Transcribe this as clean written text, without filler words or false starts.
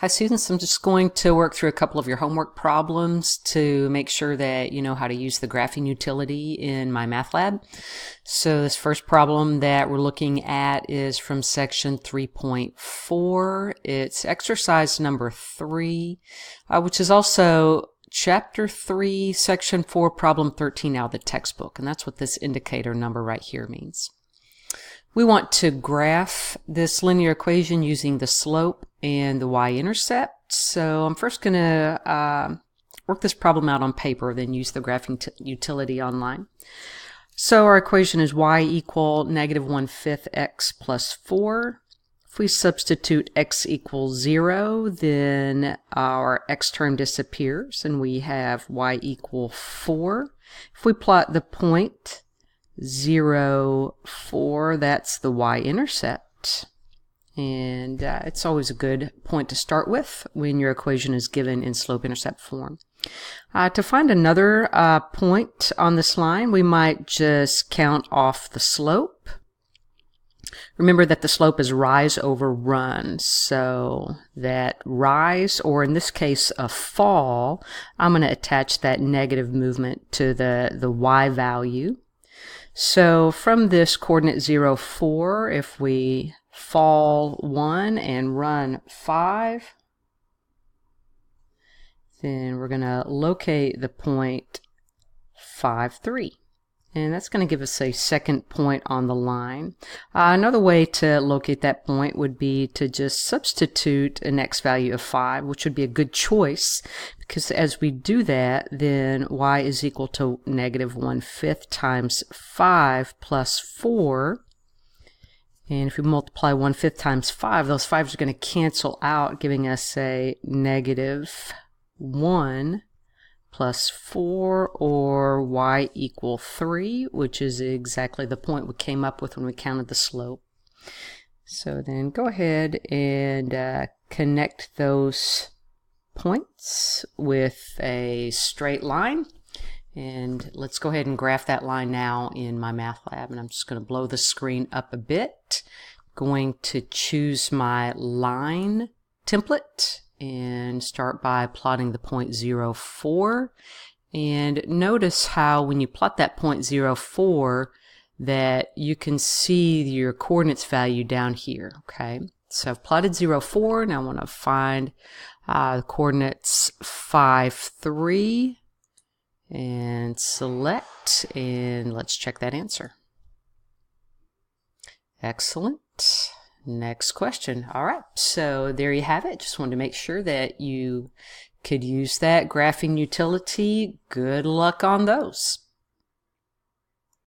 Hi students, I'm just going to work through a couple of your homework problems to make sure that you know how to use the graphing utility in MyMathLab. So this first problem that we're looking at is from section 3.4. It's exercise number 3, which is also chapter 3, section 4, problem 13 out of the textbook, and that's what this indicator number right here means. We want to graph this linear equation using the slope and the y-intercept. So I'm first going to work this problem out on paper, then use the graphing utility online. So our equation is y equal negative 1/5 x plus 4. If we substitute x equals 0, then our x term disappears and we have y equal 4. If we plot the point 0, 4, that's the y-intercept. And it's always a good point to start with when your equation is given in slope-intercept form. To find another point on this line, we might just count off the slope. Remember that the slope is rise over run, so that rise, or in this case a fall, I'm going to attach that negative movement to the y value. So from this coordinate 0, 4, if we fall 1 and run 5, then we're going to locate the point 5, 3. And that's going to give us a second point on the line. Another way to locate that point would be to just substitute an x value of 5, which would be a good choice, because as we do that, then y is equal to negative 1/5 times 5 plus 4. And if we multiply 1/5 times 5, those 5s are going to cancel out, giving us a negative 1 plus 4, or y equal 3, which is exactly the point we came up with when we counted the slope. So then go ahead and connect those points with a straight line. And let's go ahead and graph that line now in MyMathLab. And I'm just going to blow the screen up a bit. Going to choose my line template and start by plotting the point 0, 4. And notice how when you plot that point 0, 4, that you can see your coordinates value down here. Okay, so I've plotted 0, 4. Now I want to find the coordinates 5, 3, and select, and let's check that answer. Excellent. Next question. All right, so there you have it. Just wanted to make sure that you could use that graphing utility. Good luck on those.